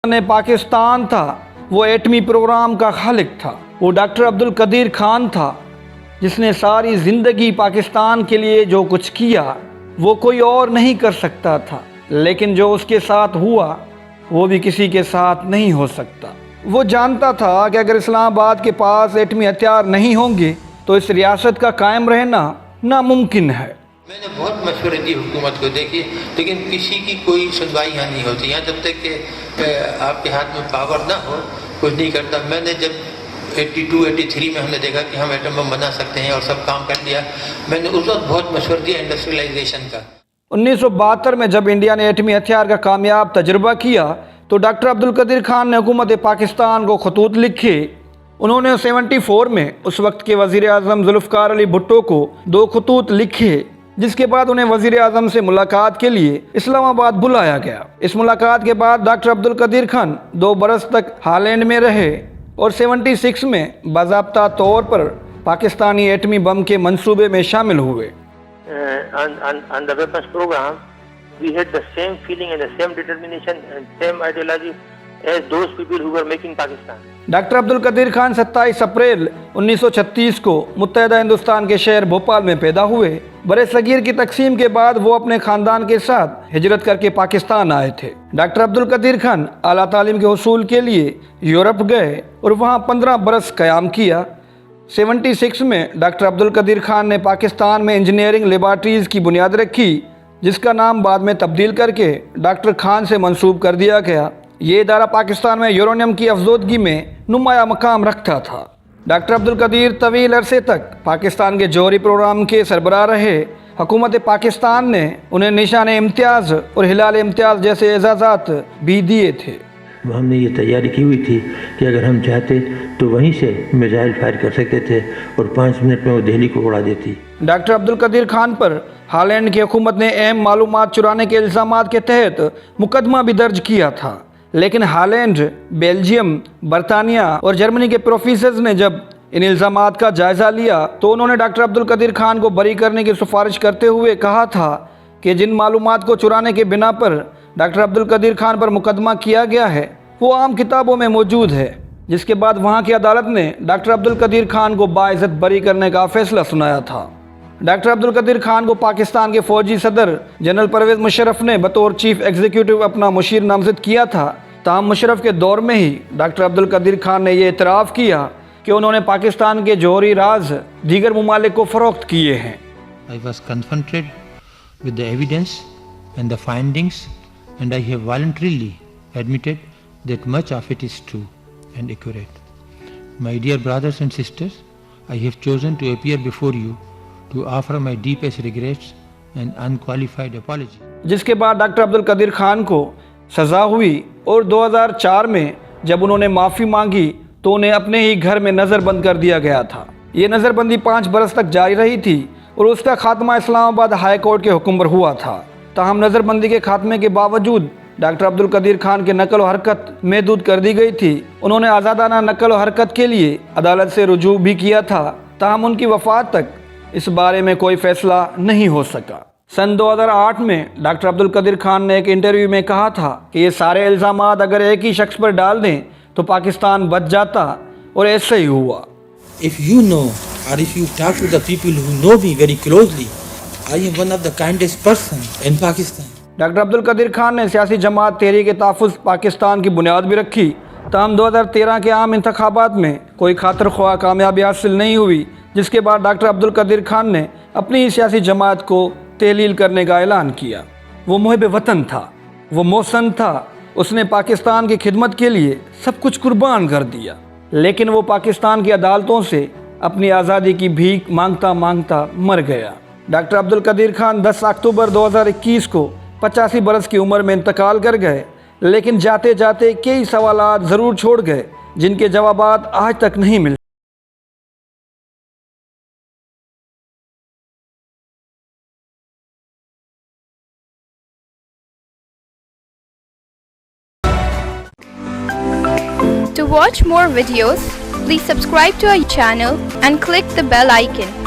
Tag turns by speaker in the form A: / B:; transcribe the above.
A: نے پاکستان تھا وہ ایٹمی پروگرام کا خالق تھا۔ وہ ڈاکٹر عبدالقدیر خان تھا جس نے ساری زندگی پاکستان کے لیے جو کچھ کیا وہ کوئی اور نہیں کر سکتا تھا، لیکن جو اس کے ساتھ ہوا وہ بھی کسی کے ساتھ نہیں ہو سکتا۔ وہ جانتا تھا کہ اگر اسلام آباد کے پاس ایٹمی ہتھیار نہیں ہوں گے تو اس ریاست کا قائم رہنا ناممکن ہے۔
B: میں نے بہت مشورے دی حکومت کو، دیکھی لیکن کسی کی کوئی سنوائی یہاں نہیں ہوتی، یہاں جب تک کہ آپ کے ہاتھ میں پاور نہ ہو کچھ نہیں کرتا۔ میں نے جب 82-83 میں ہم نے دیکھا کہ ہم ایٹم بم بنا سکتے ہیں اور سب کام کر لیا، میں نے اس وقت بہت مشورہ دیا انڈسٹریلائزیشن کا۔
A: 1972 میں جب انڈیا نے ایٹمی ہتھیار کا کامیاب تجربہ کیا تو ڈاکٹر عبدالقدیر خان نے حکومت پاکستان کو خطوط لکھے۔ انہوں نے 74 میں اس وقت کے وزیر اعظم ذوالفقار علی بھٹو کو 2 خطوط لکھے، جس کے بعد انہیں وزیر اعظم سے ملاقات کے لیے اسلام آباد بلایا گیا۔ اس ملاقات کے بعد ڈاکٹر عبدالقدیر خان 2 برس تک ہالینڈ میں رہے اور 76 میں باضابطہ طور پر پاکستانی ایٹمی بم کے منصوبے میں شامل ہوئے۔
C: On the weapons program, we had the same feeling and the same determination and same ideology as those people who were making Pakistan.
A: Doctor Abdul Qadeer Khan 27 April 1936 کو متحدہ ہندوستان کے شہر بھوپال میں پیدا ہوئے۔ برِ صغیر کی تقسیم کے بعد وہ اپنے خاندان کے ساتھ ہجرت کر کے پاکستان آئے تھے۔ ڈاکٹر عبدالقدیر خان اعلیٰ تعلیم کے حصول کے لیے یورپ گئے اور وہاں 15 برس قیام کیا۔ 76 میں ڈاکٹر عبدالقدیر خان نے پاکستان میں انجینئرنگ لیبارٹریز کی بنیاد رکھی، جس کا نام بعد میں تبدیل کر کے ڈاکٹر خان سے منسوب کر دیا گیا۔ یہ ادارہ پاکستان میں یورینیم کی افزودگی میں نمایاں مقام رکھتا تھا۔ ڈاکٹر عبدالقدیر طویل عرصے تک پاکستان کے جوہری پروگرام کے سربراہ رہے۔ حکومت پاکستان نے انہیں نشان امتیاز اور ہلال امتیاز جیسے اعزازات بھی دیے تھے۔
D: ہم نے یہ تیاری کی ہوئی تھی کہ اگر ہم چاہتے تو وہیں سے میزائل فائر کر سکتے تھے اور 5 منٹ میں وہ دہلی کو اڑا دیتی۔
A: ڈاکٹر عبدالقدیر خان پر ہالینڈ کی حکومت نے اہم معلومات چرانے کے الزامات کے تحت مقدمہ بھی درج کیا تھا، لیکن ہالینڈ، بیلجیم، برطانیہ اور جرمنی کے پروفیسرز نے جب ان الزامات کا جائزہ لیا تو انہوں نے ڈاکٹر عبدالقدیر خان کو بری کرنے کی سفارش کرتے ہوئے کہا تھا کہ جن معلومات کو چرانے کے بنا پر ڈاکٹر عبدالقدیر خان پر مقدمہ کیا گیا ہے وہ عام کتابوں میں موجود ہے، جس کے بعد وہاں کی عدالت نے ڈاکٹر عبدالقدیر خان کو باعزت بری کرنے کا فیصلہ سنایا تھا۔ ڈاکٹر عبدالقدیر خان کو پاکستان کے فوجی صدر جنرل پرویز مشرف نے بطور چیف ایگزیکٹو اپنا مشیر نامزد کیا تھا، تاہم مشرف کے دور میں ہی ڈاکٹر عبدالقدیر خان نے یہ اعتراف کیا کہ انہوں نے پاکستان کے جوہری راز دیگر ممالک کو فروخت کیے ہیں۔
E: I was confronted with the evidence and the findings and I have voluntarily admitted that much of it is true and accurate. My dear brothers and sisters, I have chosen to appear before you to offer my deepest regrets and unqualified apology.
A: جس کے بعد doctor Abdul Qadeer Khan کو سزا ہوئی اور 2004 میں جب انہوں نے معافی مانگی تو انہیں اپنے ہی گھر میں نظر بند کر دیا گیا تھا۔ یہ نظر بندی 5 برس تک جاری رہی تھی اور اس کا خاتمہ اسلام آباد ہائی کورٹ کے حکم پر ہوا تھا۔ تاہم نظر بندی کے خاتمے کے باوجود ڈاکٹر عبدالقدیر خان کی نقل و حرکت محدود کر دی گئی تھی۔ انہوں نے آزادانہ نقل و حرکت کے لیے عدالت سے رجوع بھی کیا تھا، تاہم ان کی وفات تک اس بارے میں کوئی فیصلہ نہیں ہو سکا۔ سن 2008 میں ڈاکٹر عبدالقدیر خان نے ایک انٹرویو میں کہا تھا کہ یہ سارے الزامات اگر ایک ہی شخص پر ڈال دیں تو پاکستان بچ جاتا، اور ایسا ہی ہوا۔
F: If you know or if you talk to the people who know me very closely, I am one of the kindest person in Pakistan.
A: Doctor Abdul Qadeer Khan نے سیاسی جماعت تحریک تحفظ پاکستان کی بنیاد بھی رکھی، تاہم 2013 کے عام انتخابات میں کوئی خاطر خواہ کامیابی حاصل نہیں ہوئی، جس کے بعد ڈاکٹر عبدالقدیر خان نے اپنی ہی سیاسی جماعت کو تحلیل کرنے کا اعلان کیا۔ وہ محب وطن تھا، وہ محسن تھا، اس نے پاکستان کی خدمت کے لیے سب کچھ قربان کر دیا، لیکن وہ پاکستان کی عدالتوں سے اپنی آزادی کی بھیک مانگتا مانگتا مر گیا۔ ڈاکٹر عبدالقدیر خان 10 اکتوبر 2021 کو 85 برس کی عمر میں انتقال کر گئے، لیکن جاتے جاتے کئی سوالات ضرور چھوڑ گئے جن کے جوابات آج تک نہیں ملے۔
G: To watch more videos, please subscribe to our channel and click the bell icon.